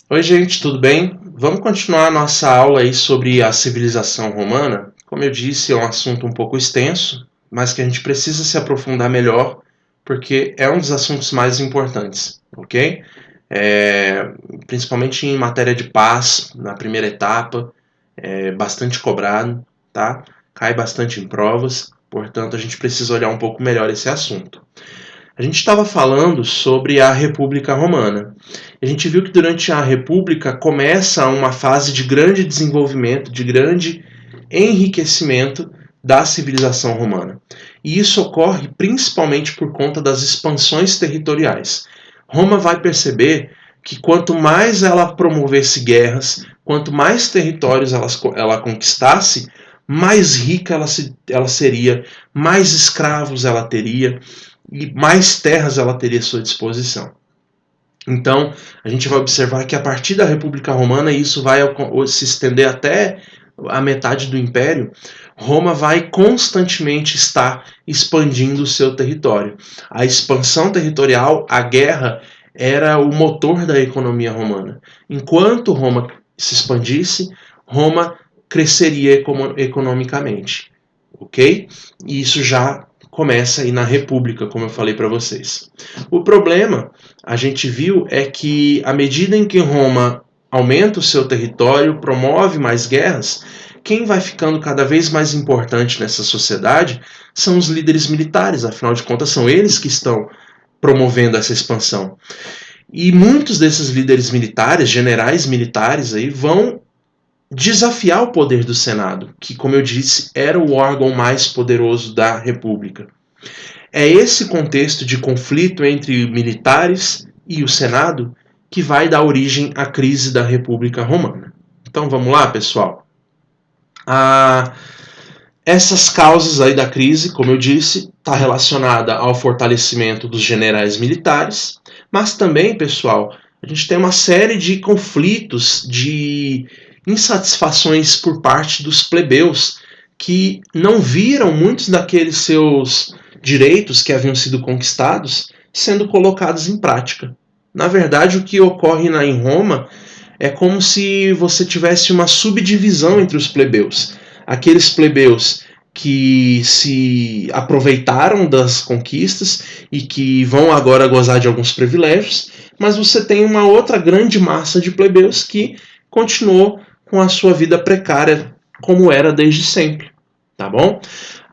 Oi, gente, tudo bem? Vamos continuar a nossa aula aí sobre a civilização romana. Como eu disse, é um assunto um pouco extenso, mas que a gente precisa se aprofundar melhor, porque é um dos assuntos mais importantes, ok? É, Principalmente em matéria de paz, na primeira etapa, é bastante cobrado, tá? Cai bastante em provas, portanto a gente precisa olhar um pouco melhor esse assunto. A gente estava falando sobre a República Romana. A gente viu que durante a República começa uma fase de grande desenvolvimento, de grande enriquecimento da civilização romana. E isso ocorre principalmente por conta das expansões territoriais. Roma vai perceber que quanto mais ela promovesse guerras, quanto mais territórios ela conquistasse, mais rica ela seria, mais escravos ela teria, e mais terras ela teria à sua disposição. Então, a gente vai observar que a partir da República Romana, isso vai se estender até a metade do Império, Roma vai constantemente estar expandindo o seu território. A expansão territorial, a guerra, era o motor da economia romana. Enquanto Roma se expandisse, Roma cresceria economicamente, ok? E isso já começa aí na República, como eu falei para vocês. O problema, a gente viu, é que à medida em que Roma aumenta o seu território, promove mais guerras, quem vai ficando cada vez mais importante nessa sociedade são os líderes militares, afinal de contas são eles que estão promovendo essa expansão. E muitos desses líderes militares, generais militares aí, vão desafiar o poder do Senado, que, como eu disse, era o órgão mais poderoso da República. É esse contexto de conflito entre militares e o Senado que vai dar origem à crise da República Romana. Então vamos lá, pessoal. Essas causas aí da crise, como eu disse, está relacionada ao fortalecimento dos generais militares, mas também, pessoal, a gente tem uma série de conflitos, de insatisfações por parte dos plebeus que não viram muitos daqueles seus direitos que haviam sido conquistados sendo colocados em prática. Na verdade, o que ocorre em Roma é como se você tivesse uma subdivisão entre os plebeus. Aqueles plebeus que se aproveitaram das conquistas e que vão agora gozar de alguns privilégios, mas você tem uma outra grande massa de plebeus que continuou com a sua vida precária como era desde sempre, tá bom?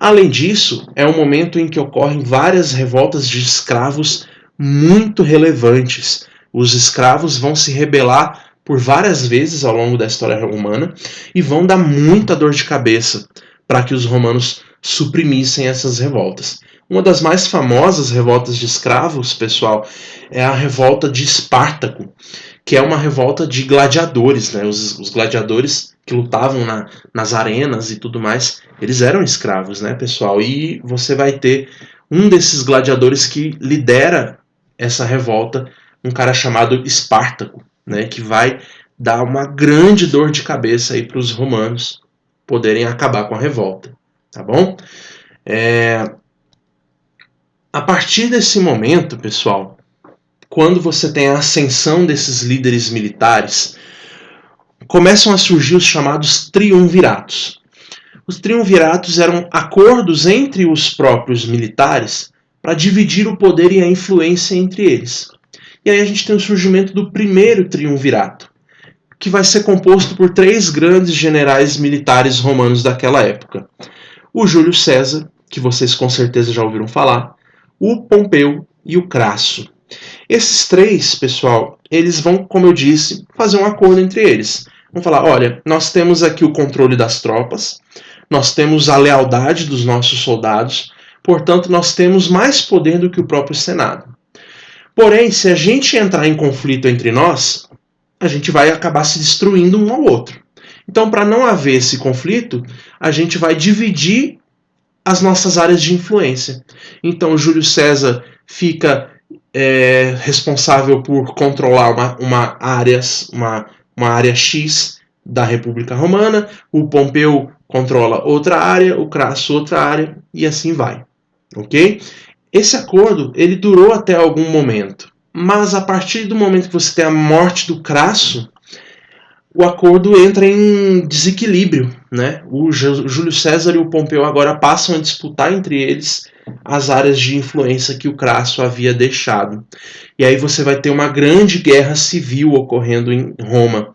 Além disso, é um momento em que ocorrem várias revoltas de escravos muito relevantes. Os escravos vão se rebelar por várias vezes ao longo da história romana e vão dar muita dor de cabeça para que os romanos suprimissem essas revoltas. Uma das mais famosas revoltas de escravos, pessoal, é a revolta de Espartaco, que é uma revolta de gladiadores, né? Os gladiadores que lutavam nas arenas e tudo mais, eles eram escravos, né, pessoal? E você vai ter um desses gladiadores que lidera essa revolta, um cara chamado Espartaco, né, que vai dar uma grande dor de cabeça aí para os romanos poderem acabar com a revolta, tá bom? A partir desse momento, pessoal, quando você tem a ascensão desses líderes militares, começam a surgir os chamados triunviratos. Os triunviratos eram acordos entre os próprios militares para dividir o poder e a influência entre eles. E aí a gente tem o surgimento do primeiro triunvirato, que vai ser composto por três grandes generais militares romanos daquela época. O Júlio César, que vocês com certeza já ouviram falar, o Pompeu e o Crasso. Esses três, pessoal, eles vão, como eu disse, fazer um acordo entre eles. Vão falar, olha, nós temos aqui o controle das tropas, nós temos a lealdade dos nossos soldados, portanto, nós temos mais poder do que o próprio Senado. Porém, se a gente entrar em conflito entre nós, a gente vai acabar se destruindo um ao outro. Então, para não haver esse conflito, a gente vai dividir as nossas áreas de influência. Então, Júlio César fica responsável por controlar uma área X da República Romana, o Pompeu controla outra área, o Crasso outra área, e assim vai. Ok? Esse acordo ele durou até algum momento, Mas a partir do momento que você tem a morte do Crasso, o acordo entra em desequilíbrio, né? O Júlio César e o Pompeu agora passam a disputar entre eles as áreas de influência que o Crasso havia deixado. E aí você vai ter uma grande guerra civil ocorrendo em Roma,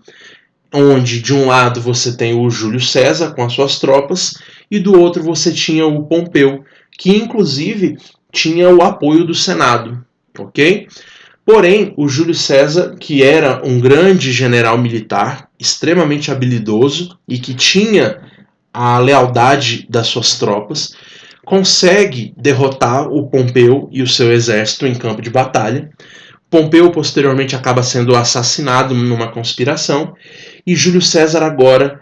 onde de um lado você tem o Júlio César com as suas tropas e do outro você tinha o Pompeu, que inclusive tinha o apoio do Senado, ok? Porém, o Júlio César, que era um grande general militar, extremamente habilidoso e que tinha a lealdade das suas tropas, consegue derrotar o Pompeu e o seu exército em campo de batalha. Pompeu posteriormente acaba sendo assassinado numa conspiração e Júlio César agora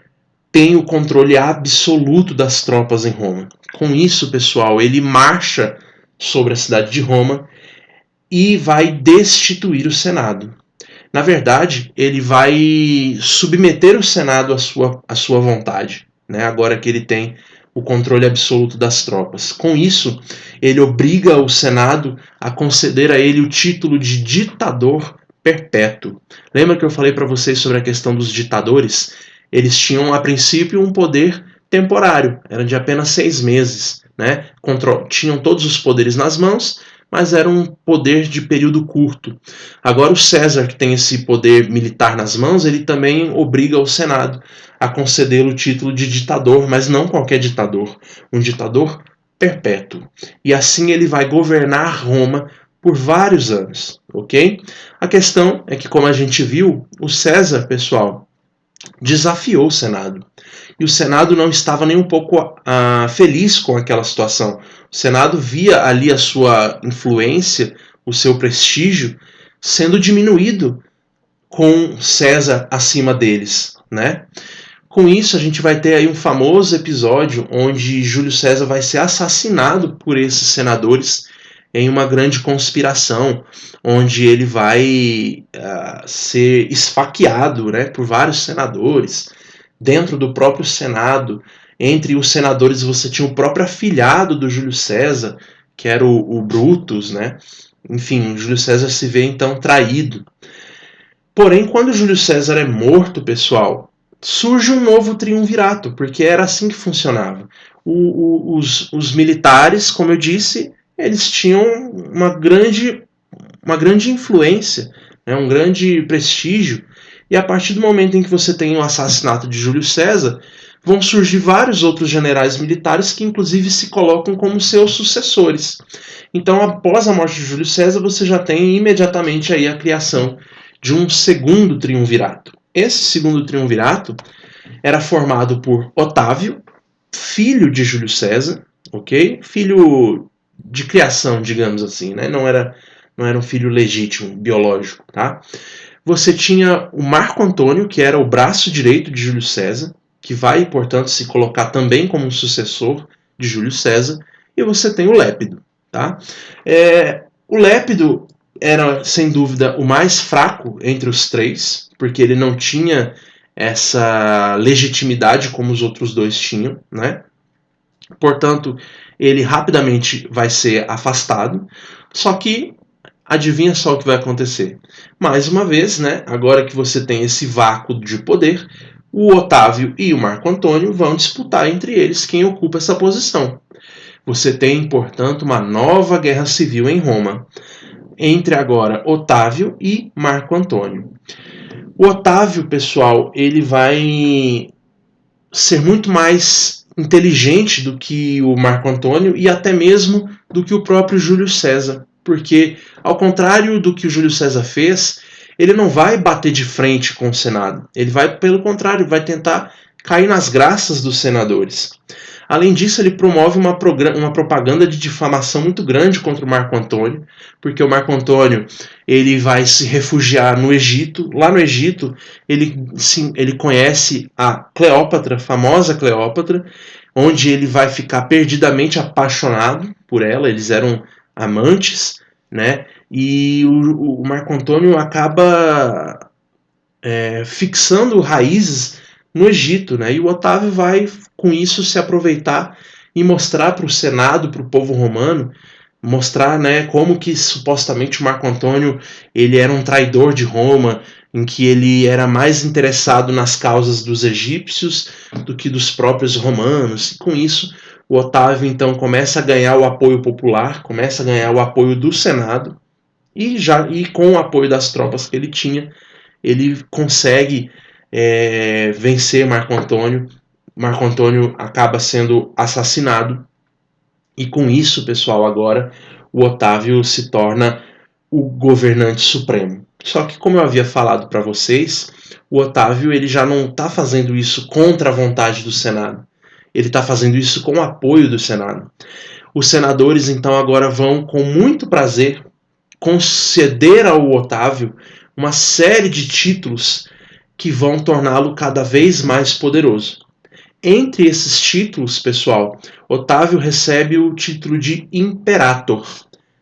tem o controle absoluto das tropas em Roma. Com isso, pessoal, ele marcha sobre a cidade de Roma e vai destituir o Senado. Na verdade, ele vai submeter o Senado à sua vontade, né? Agora que ele tem o controle absoluto das tropas. Com isso, ele obriga o Senado a conceder a ele o título de ditador perpétuo. Lembra que eu falei para vocês sobre a questão dos ditadores? Eles tinham, a princípio, um poder temporário, era de apenas 6 meses, né? Tinham todos os poderes nas mãos, mas era um poder de período curto. Agora o César, que tem esse poder militar nas mãos, ele também obriga o Senado a concedê-lo o título de ditador, mas não qualquer ditador, um ditador perpétuo. E assim ele vai governar Roma por vários anos, ok? A questão é que, como a gente viu, o César, pessoal, desafiou o Senado. E o Senado não estava nem um pouco feliz com aquela situação. O Senado via ali a sua influência, o seu prestígio, sendo diminuído com César acima deles, né? Com isso, a gente vai ter aí um famoso episódio onde Júlio César vai ser assassinado por esses senadores em uma grande conspiração, onde ele vai ser esfaqueado, né, por vários senadores. Dentro do próprio Senado, entre os senadores você tinha o próprio afilhado do Júlio César, que era o Brutus, né? Enfim, Júlio César se vê então traído. Porém, quando Júlio César é morto, pessoal, surge um novo triunvirato, porque era assim que funcionava. Os militares, como eu disse, eles tinham uma grande influência, né, um grande prestígio, e a partir do momento em que você tem o assassinato de Júlio César, vão surgir vários outros generais militares que inclusive se colocam como seus sucessores. Então, após a morte de Júlio César, você já tem imediatamente aí a criação de um segundo triunvirato. Esse segundo triunvirato era formado por Otávio, filho de Júlio César, ok? Filho de criação, digamos assim, né? Não era um filho legítimo, biológico, tá? Você tinha o Marco Antônio, que era o braço direito de Júlio César, que vai, portanto, se colocar também como sucessor de Júlio César, e você tem o Lépido, tá? O Lépido era, sem dúvida, o mais fraco entre os três, porque ele não tinha essa legitimidade como os outros dois tinham, né? Portanto, ele rapidamente vai ser afastado, só que adivinha só o que vai acontecer. Mais uma vez, né, agora que você tem esse vácuo de poder, o Otávio e o Marco Antônio vão disputar entre eles quem ocupa essa posição. Você tem, portanto, uma nova guerra civil em Roma, entre agora Otávio e Marco Antônio. O Otávio, pessoal, ele vai ser muito mais inteligente do que o Marco Antônio e até mesmo do que o próprio Júlio César, porque, ao contrário do que o Júlio César fez, ele não vai bater de frente com o Senado. Ele vai, pelo contrário, vai tentar cair nas graças dos senadores. Além disso, ele promove uma propaganda de difamação muito grande contra o Marco Antônio, porque o Marco Antônio ele vai se refugiar no Egito. Lá no Egito, ele conhece a Cleópatra, a famosa Cleópatra, onde ele vai ficar perdidamente apaixonado por ela. Eles eram amantes, né? E o Marco Antônio acaba fixando raízes no Egito, né? E o Otávio vai, com isso, se aproveitar e mostrar para o Senado, para o povo romano, mostrar, né, como que supostamente o Marco Antônio ele era um traidor de Roma, em que ele era mais interessado nas causas dos egípcios do que dos próprios romanos. E com isso, o Otávio então começa a ganhar o apoio popular, começa a ganhar o apoio do Senado, e com o apoio das tropas que ele tinha, ele consegue vencer Marco Antônio. Marco Antônio acaba sendo assassinado, e com isso, pessoal, agora o Otávio se torna o governante supremo. Só que, como eu havia falado para vocês, o Otávio ele já não está fazendo isso contra a vontade do Senado. Ele está fazendo isso com o apoio do Senado. Os senadores, então, agora vão, com muito prazer, conceder ao Otávio uma série de títulos que vão torná-lo cada vez mais poderoso. Entre esses títulos, pessoal, Otávio recebe o título de Imperator,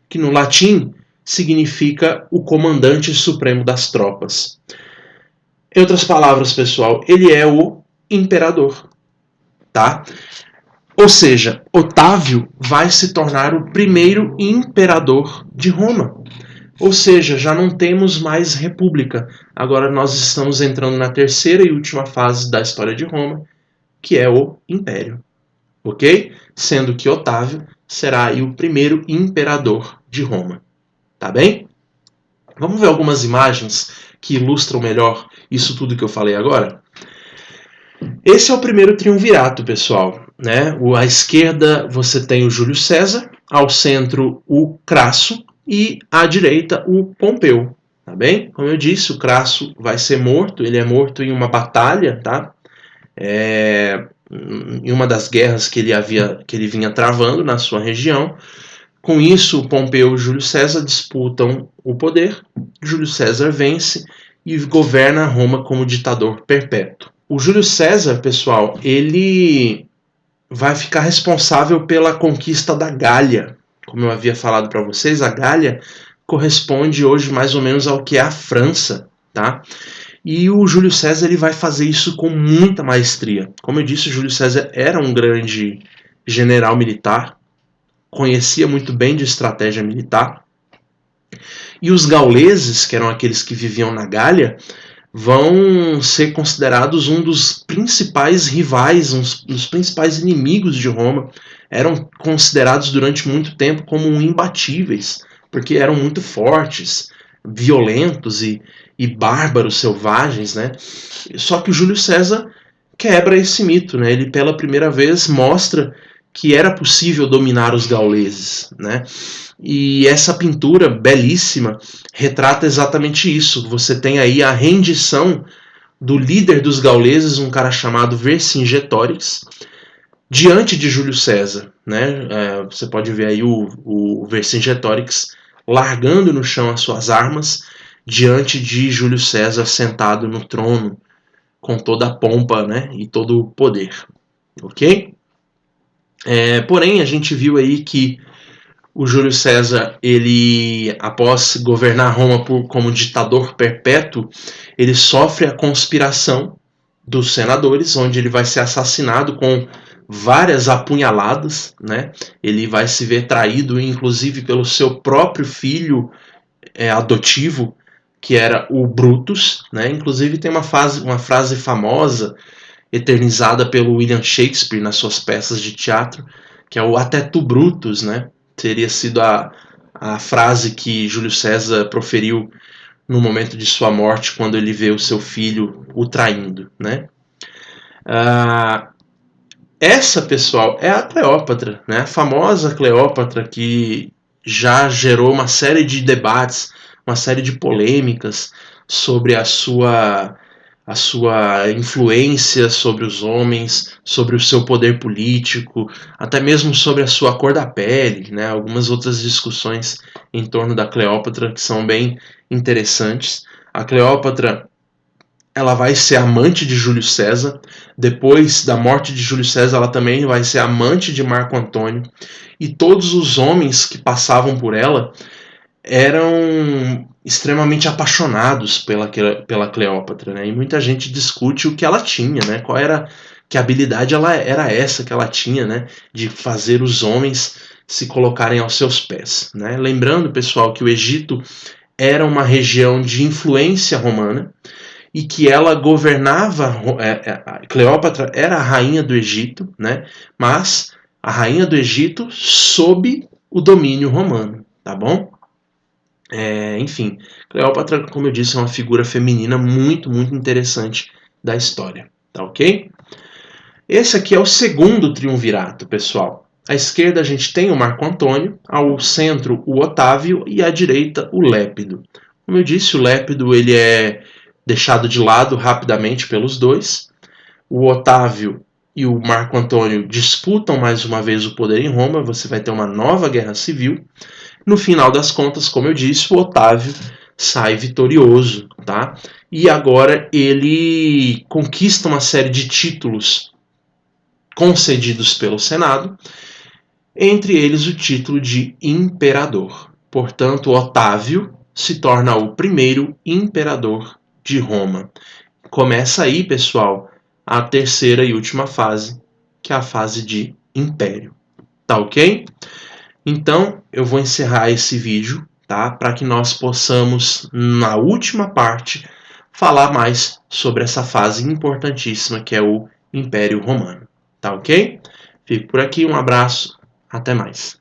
que no latim significa o comandante supremo das tropas. Em outras palavras, pessoal, ele é o imperador, tá? Ou seja, Otávio vai se tornar o primeiro imperador de Roma. Ou seja, já não temos mais república. Agora nós estamos entrando na terceira e última fase da história de Roma, que é o império. Ok? Sendo que Otávio será aí o primeiro imperador de Roma. Tá bem? Vamos ver algumas imagens que ilustram melhor isso tudo que eu falei agora? Esse é o primeiro triunvirato, pessoal. Né? À esquerda você tem o Júlio César, ao centro o Crasso e à direita o Pompeu. Tá bem? Como eu disse, o Crasso vai ser morto, ele é morto em uma batalha, tá? Em uma das guerras que ele vinha travando na sua região. Com isso, Pompeu e Júlio César disputam o poder. Júlio César vence e governa Roma como ditador perpétuo. O Júlio César, pessoal, ele vai ficar responsável pela conquista da Gália. Como eu havia falado para vocês, a Gália corresponde hoje mais ou menos ao que é a França, tá? E o Júlio César ele vai fazer isso com muita maestria. Como eu disse, o Júlio César era um grande general militar, conhecia muito bem de estratégia militar. E os gauleses, que eram aqueles que viviam na Gália, vão ser considerados um dos principais rivais, um dos principais inimigos de Roma. Eram considerados durante muito tempo como imbatíveis, porque eram muito fortes, violentos e bárbaros, selvagens, né? Só que o Júlio César quebra esse mito, né? Ele pela primeira vez mostra que era possível dominar os gauleses, né? E essa pintura belíssima retrata exatamente isso. Você tem aí a rendição do líder dos gauleses, um cara chamado Vercingetorix, diante de Júlio César, né? Você pode ver aí o Vercingetorix largando no chão as suas armas diante de Júlio César sentado no trono com toda a pompa, né? E todo o poder, ok? Porém, a gente viu aí que o Júlio César, ele, após governar Roma como ditador perpétuo, ele sofre a conspiração dos senadores, onde ele vai ser assassinado com várias apunhaladas, né? Ele vai se ver traído, inclusive, pelo seu próprio filho adotivo, que era o Brutus, né? Inclusive tem uma frase famosa, eternizada pelo William Shakespeare nas suas peças de teatro, que é o "Até tu, Brutus", né? Teria sido a frase que Júlio César proferiu no momento de sua morte, quando ele vê o seu filho o traindo, né? Essa, pessoal, é a Cleópatra, né? A famosa Cleópatra, que já gerou uma série de debates, uma série de polêmicas sobre a sua influência sobre os homens, sobre o seu poder político, até mesmo sobre a sua cor da pele, né? Algumas outras discussões em torno da Cleópatra que são bem interessantes. A Cleópatra, ela vai ser amante de Júlio César. Depois da morte de Júlio César, ela também vai ser amante de Marco Antônio. E todos os homens que passavam por ela eram extremamente apaixonados pela Cleópatra, né? E muita gente discute o que ela tinha, né? Que habilidade ela era essa que ela tinha, né? De fazer os homens se colocarem aos seus pés, né? Lembrando, pessoal, que o Egito era uma região de influência romana e que ela governava, Cleópatra era a rainha do Egito, né? Mas a rainha do Egito sob o domínio romano, tá bom? Enfim, Cleópatra, como eu disse, é uma figura feminina muito, muito interessante da história, tá ok? Esse aqui é o segundo triunvirato, pessoal. À esquerda a gente tem o Marco Antônio, ao centro o Otávio e à direita o Lépido. Como eu disse, o Lépido ele é deixado de lado rapidamente pelos dois. O Otávio e o Marco Antônio disputam mais uma vez o poder em Roma, você vai ter uma nova guerra civil. No final das contas, como eu disse, o Otávio sai vitorioso, tá? E agora ele conquista uma série de títulos concedidos pelo Senado, entre eles o título de imperador. Portanto, Otávio se torna o primeiro imperador de Roma. Começa aí, pessoal, a terceira e última fase, que é a fase de império. Tá ok? Então, eu vou encerrar esse vídeo, tá? Para que nós possamos, na última parte, falar mais sobre essa fase importantíssima que é o Império Romano. Tá ok? Fico por aqui, um abraço, até mais.